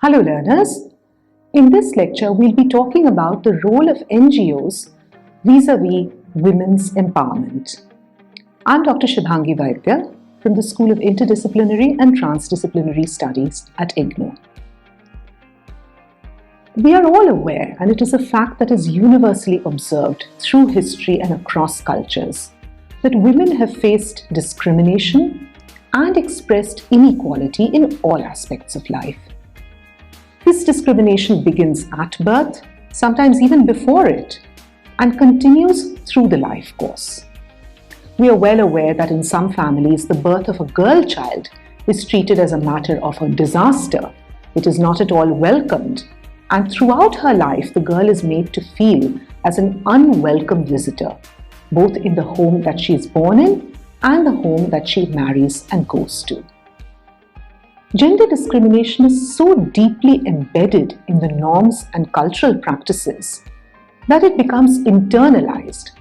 Hello learners, in this lecture we'll be talking about the role of NGOs vis-a-vis women's empowerment. I'm Dr. Shubhangi Vaidya from the School of Interdisciplinary and Transdisciplinary Studies at IGNOU. We are all aware, and it is a fact that is universally observed through history and across cultures, that women have faced discrimination and expressed inequality in all aspects of life. This discrimination begins at birth, sometimes even before it, and continues through the life course. We are well aware that in some families, the birth of a girl child is treated as a matter of a disaster. It is not at all welcomed, and throughout her life, the girl is made to feel as an unwelcome visitor, both in the home that she is born in and the home that she marries and goes to. Gender discrimination is so deeply embedded in the norms and cultural practices that it becomes internalized,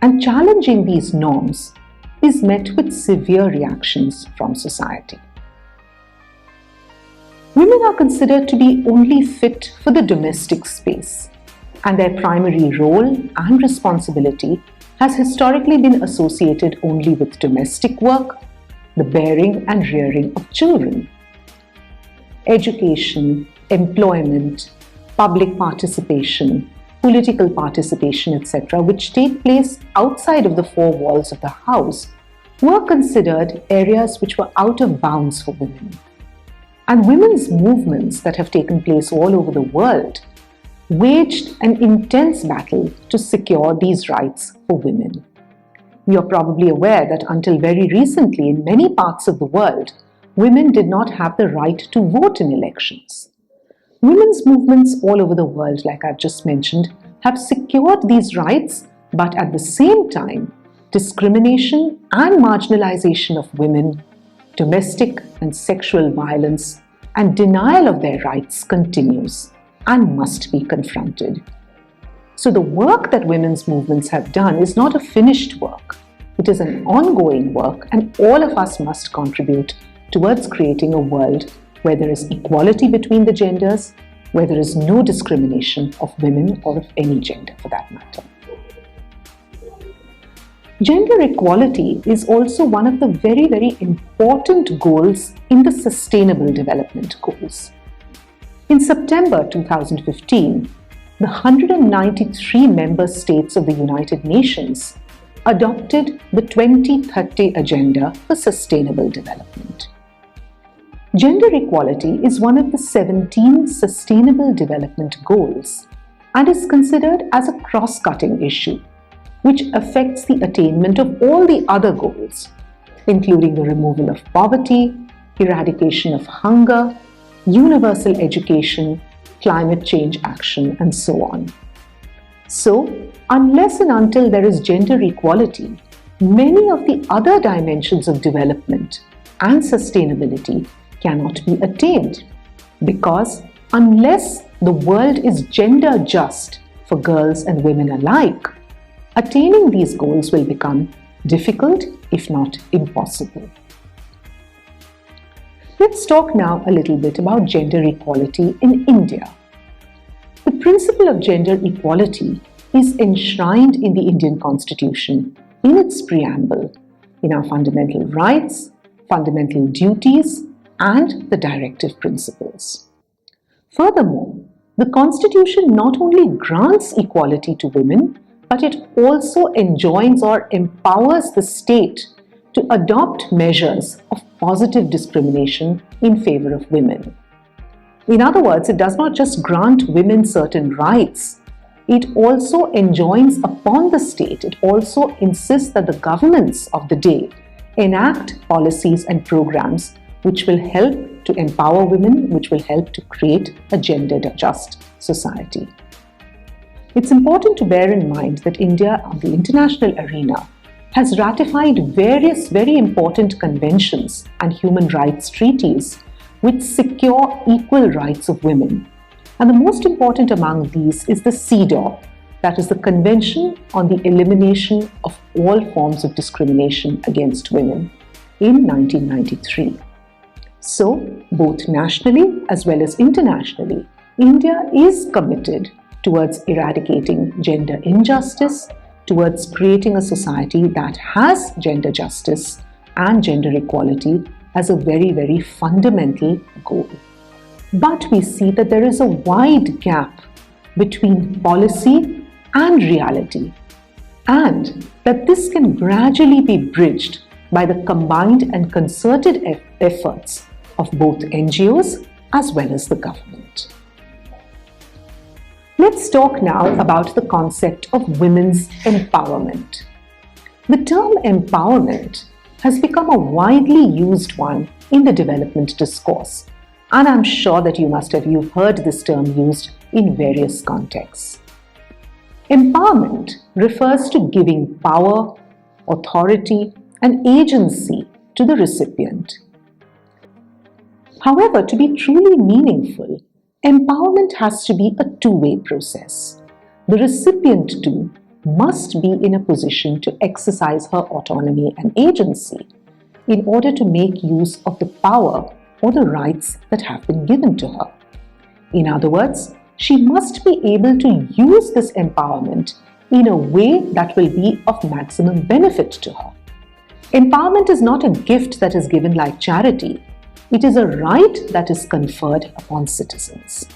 and challenging these norms is met with severe reactions from society. Women are considered to be only fit for the domestic space, and their primary role and responsibility has historically been associated only with domestic work, the bearing and rearing of children. Education, employment, public participation, political participation, etc., which take place outside of the four walls of the house, were considered areas which were out of bounds for women. And women's movements that have taken place all over the world waged an intense battle to secure these rights for women. You are probably aware that until very recently, in many parts of the world, women did not have the right to vote in elections. Women's movements all over the world, like I've just mentioned, have secured these rights, but at the same time, discrimination and marginalization of women, domestic and sexual violence, and denial of their rights continues and must be confronted. So the work that women's movements have done is not a finished work. It is an ongoing work, and all of us must contribute towards creating a world where there is equality between the genders, where there is no discrimination of women or of any gender for that matter. Gender equality is also one of the very, very important goals in the Sustainable Development Goals. In September 2015, the 193 member states of the United Nations adopted the 2030 Agenda for Sustainable Development. Gender equality is one of the 17 Sustainable Development Goals and is considered as a cross-cutting issue, which affects the attainment of all the other goals, including the removal of poverty, eradication of hunger, universal education, climate change action, and so on. So, unless and until there is gender equality, many of the other dimensions of development and sustainability cannot be attained, because unless the world is gender just for girls and women alike, attaining these goals will become difficult, if not impossible. Let's talk now a little bit about gender equality in India. The principle of gender equality is enshrined in the Indian Constitution, in its preamble, in our fundamental rights, fundamental duties, and the directive principles. Furthermore, the Constitution not only grants equality to women, but it also enjoins or empowers the state to adopt measures of positive discrimination in favor of women. In other words, it does not just grant women certain rights, it also enjoins upon the state, it also insists that the governments of the day enact policies and programs which will help to empower women, which will help to create a gender-just society. It's important to bear in mind that India, on the international arena, has ratified various very important conventions and human rights treaties which secure equal rights of women. And the most important among these is the CEDAW, that is the Convention on the Elimination of All Forms of Discrimination Against Women, in 1993. So, both nationally as well as internationally, India is committed towards eradicating gender injustice, towards creating a society that has gender justice and gender equality as a very, very fundamental goal. But we see that there is a wide gap between policy and reality, and that this can gradually be bridged by the combined and concerted efforts of both NGOs as well as the government. Let's talk now about the concept of women's empowerment. The term empowerment has become a widely used one in the development discourse, and I'm sure that you've heard this term used in various contexts. Empowerment refers to giving power, authority, and agency to the recipient. However, to be truly meaningful, empowerment has to be a two-way process. The recipient too must be in a position to exercise her autonomy and agency in order to make use of the power or the rights that have been given to her. In other words, she must be able to use this empowerment in a way that will be of maximum benefit to her. Empowerment is not a gift that is given like charity. It is a right that is conferred upon citizens.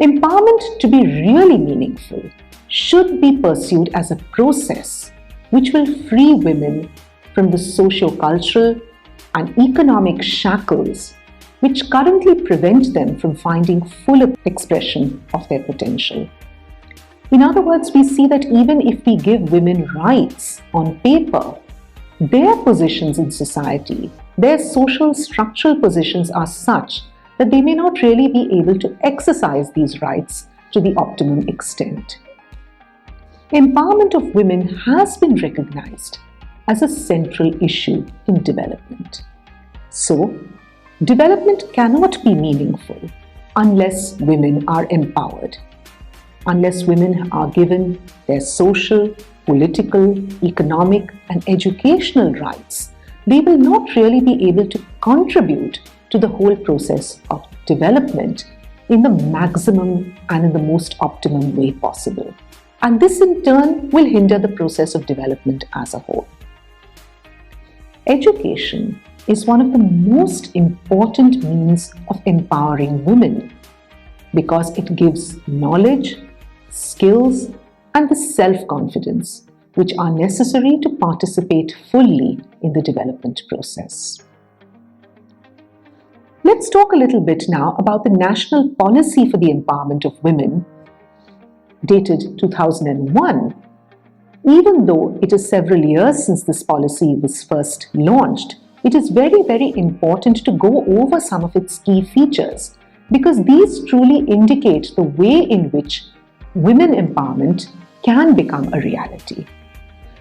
Empowerment, to be really meaningful, should be pursued as a process which will free women from the socio-cultural and economic shackles which currently prevent them from finding full expression of their potential. In other words, we see that even if we give women rights on paper, their positions in society, their social structural positions are such that they may not really be able to exercise these rights to the optimum extent. Empowerment of women has been recognized as a central issue in development. So, development cannot be meaningful unless women are empowered, unless women are given their social, political, economic, and educational rights. They will not really be able to contribute to the whole process of development in the maximum and in the most optimum way possible. And this in turn will hinder the process of development as a whole. Education is one of the most important means of empowering women because it gives knowledge, skills, and the self-confidence which are necessary to participate fully in the development process. Let's talk a little bit now about the National Policy for the Empowerment of Women, dated 2001. Even though it is several years since this policy was first launched, it is very, very important to go over some of its key features because these truly indicate the way in which women empowerment can become a reality.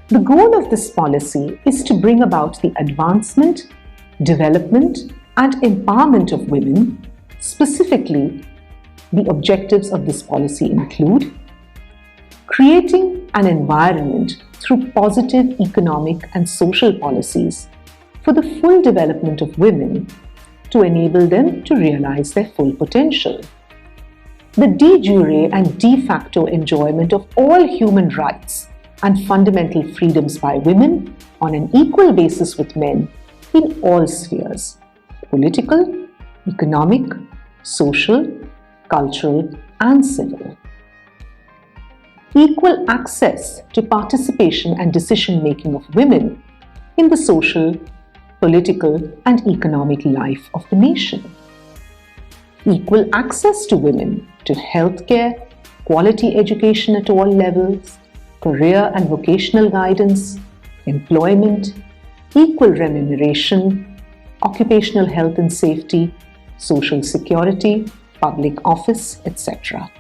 The goal of this policy is to bring about the advancement, development, and empowerment of women. Specifically, the objectives of this policy include creating an environment through positive economic and social policies for the full development of women to enable them to realize their full potential. The de jure and de facto enjoyment of all human rights and fundamental freedoms by women on an equal basis with men in all spheres: political, economic, social, cultural, and civil. Equal access to participation and decision-making of women in the social, political, and economic life of the nation. Equal access to women to healthcare, quality education at all levels, career and vocational guidance, employment, equal remuneration, occupational health and safety, social security, public office, etc.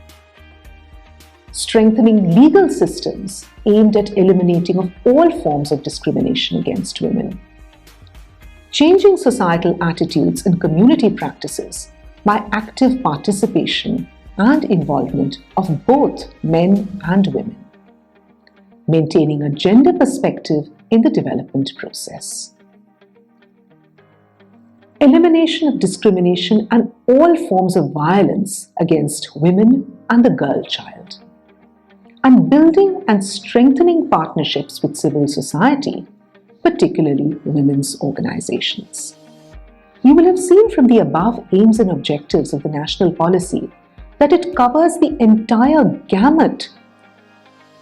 Strengthening legal systems aimed at eliminating of all forms of discrimination against women. Changing societal attitudes and community practices by active participation and involvement of both men and women. Maintaining a gender perspective in the development process. elimination of discrimination and all forms of violence against women and the girl child, and building and strengthening partnerships with civil society, particularly women's organizations. You will have seen from the above aims and objectives of the national policy that it covers the entire gamut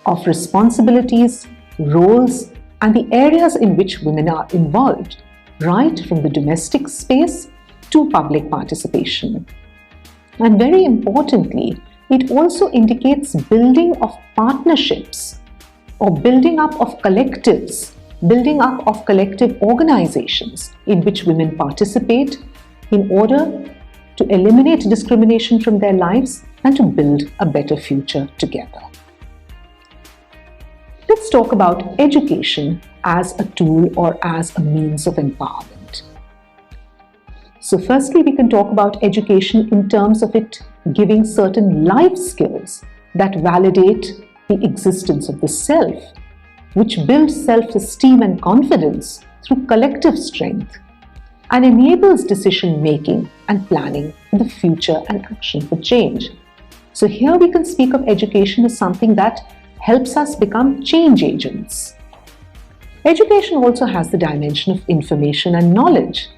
of responsibilities, roles, and the areas in which women are involved, right from the domestic space to public participation. And very importantly, it also indicates building of partnerships or building up of collectives, building up of collective organizations in which women participate in order to eliminate discrimination from their lives and to build a better future together. Let's talk about education as a tool or as a means of empowerment. So firstly, we can talk about education in terms of it giving certain life skills that validate the existence of the self, which builds self-esteem and confidence through collective strength and enables decision-making and planning in the future and action for change. So here we can speak of education as something that helps us become change agents. Education also has the dimension of information and knowledge.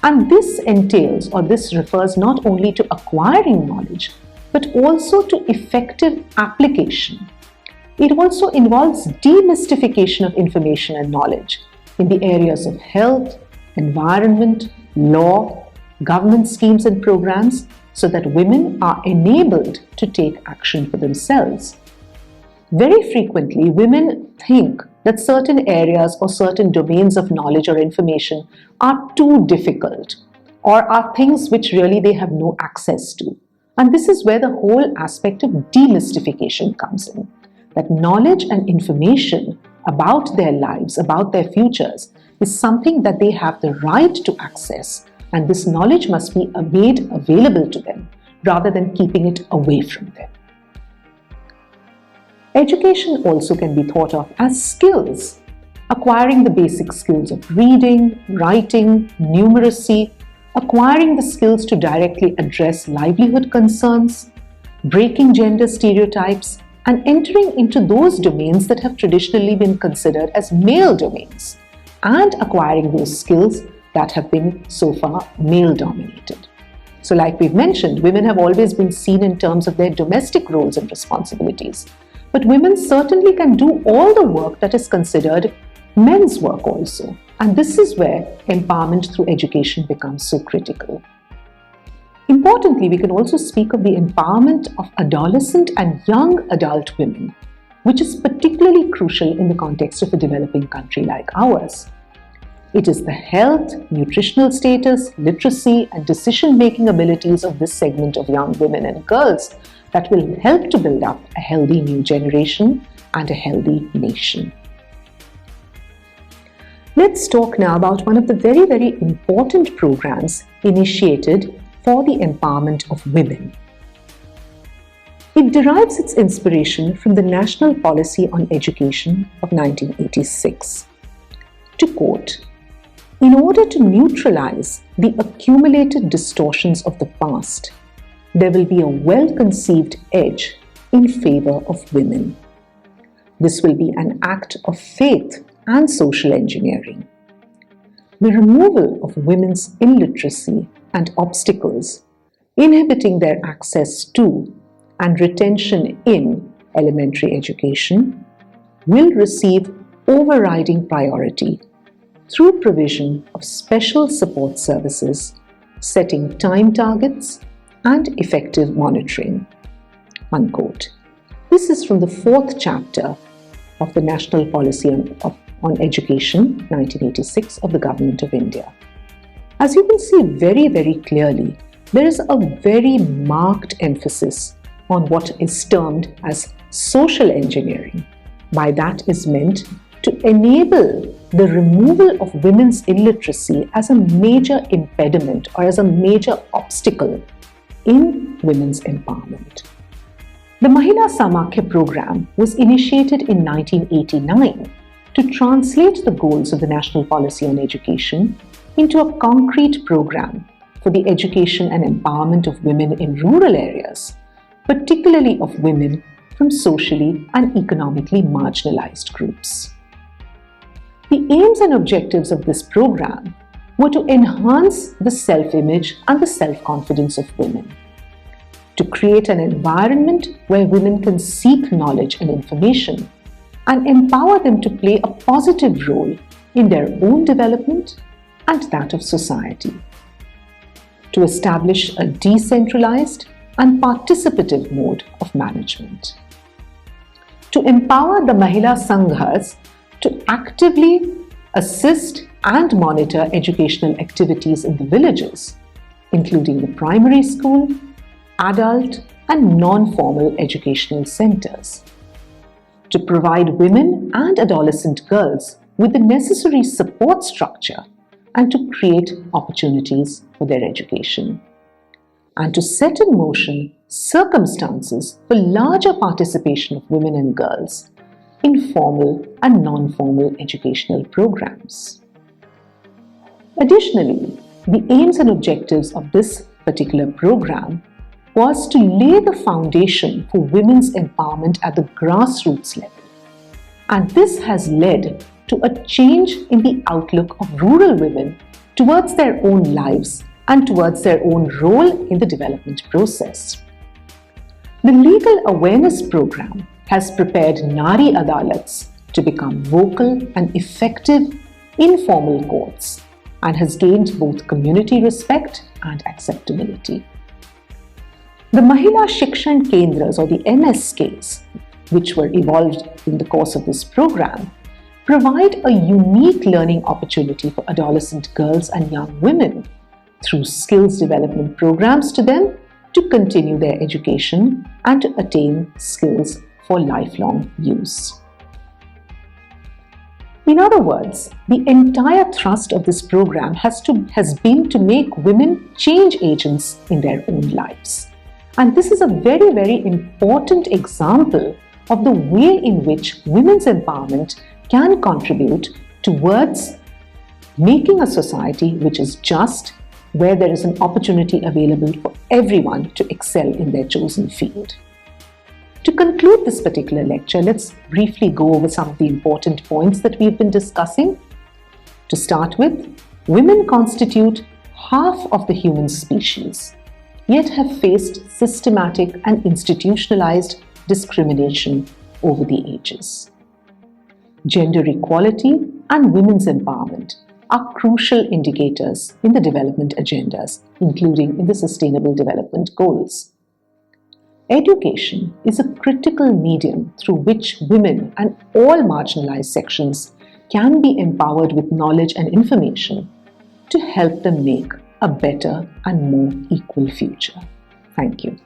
And this entails, or this refers not only to acquiring knowledge, but also to effective application. It also involves demystification of information and knowledge in the areas of health, environment, law, government schemes and programs, so that women are enabled to take action for themselves. Very frequently, women think that certain areas or certain domains of knowledge or information are too difficult or are things which really they have no access to. And this is where the whole aspect of demystification comes in. That knowledge and information about their lives, about their futures, is something that they have the right to access, and this knowledge must be made available to them rather than keeping it away from them. Education also can be thought of as skills, acquiring the basic skills of reading, writing, numeracy, acquiring the skills to directly address livelihood concerns, breaking gender stereotypes, and entering into those domains that have traditionally been considered as male domains, and acquiring those skills that have been so far male-dominated. So like we've mentioned, women have always been seen in terms of their domestic roles and responsibilities. But women certainly can do all the work that is considered men's work also. And this is where empowerment through education becomes so critical. Importantly, we can also speak of the empowerment of adolescent and young adult women, which is particularly crucial in the context of a developing country like ours. It is the health, nutritional status, literacy, and decision-making abilities of this segment of young women and girls that will help to build up a healthy new generation and a healthy nation. Let's talk now about one of the very, very important programs initiated for the empowerment of women. It derives its inspiration from the National Policy on Education of 1986. To quote, "In order to neutralize the accumulated distortions of the past, there will be a well-conceived edge in favor of women. This will be an act of faith and social engineering. The removal of women's illiteracy and obstacles inhibiting their access to and retention in elementary education will receive overriding priority through provision of special support services, setting time targets, and effective monitoring." Unquote. This is from the 4th chapter of the National Policy on Education, 1986, of the Government of India. As you can see very, very clearly, there is a very marked emphasis on what is termed as social engineering. By that is meant to enable the removal of women's illiteracy as a major impediment or as a major obstacle in women's empowerment. The Mahila Samakhya program was initiated in 1989 to translate the goals of the National Policy on Education into a concrete program for the education and empowerment of women in rural areas, particularly of women from socially and economically marginalized groups. The aims and objectives of this program were to enhance the self-image and the self-confidence of women, to create an environment where women can seek knowledge and information and empower them to play a positive role in their own development and that of society, to establish a decentralized and participative mode of management, to empower the Mahila Sanghas to actively assist and monitor educational activities in the villages, including the primary school, adult and non-formal educational centers, to provide women and adolescent girls with the necessary support structure and to create opportunities for their education, and to set in motion circumstances for larger participation of women and girls in formal and non-formal educational programs. Additionally, the aims and objectives of this particular program was to lay the foundation for women's empowerment at the grassroots level. And this has led to a change in the outlook of rural women towards their own lives and towards their own role in the development process. The Legal Awareness Program has prepared Nari Adalats to become vocal and effective informal courts and has gained both community respect and acceptability. The Mahila Shikshan Kendras, or the MSKs, which were evolved in the course of this program, provide a unique learning opportunity for adolescent girls and young women through skills development programs to them to continue their education and to attain skills for lifelong use. In other words, the entire thrust of this program has been to make women change agents in their own lives. And this is a very, very important example of the way in which women's empowerment can contribute towards making a society which is just, where there is an opportunity available for everyone to excel in their chosen field. To conclude this particular lecture, let's briefly go over some of the important points that we've been discussing. To start with, women constitute half of the human species, yet have faced systematic and institutionalized discrimination over the ages. Gender equality and women's empowerment are crucial indicators in the development agendas, including in the Sustainable Development Goals. Education is a critical medium through which women and all marginalized sections can be empowered with knowledge and information to help them make a better and more equal future. Thank you.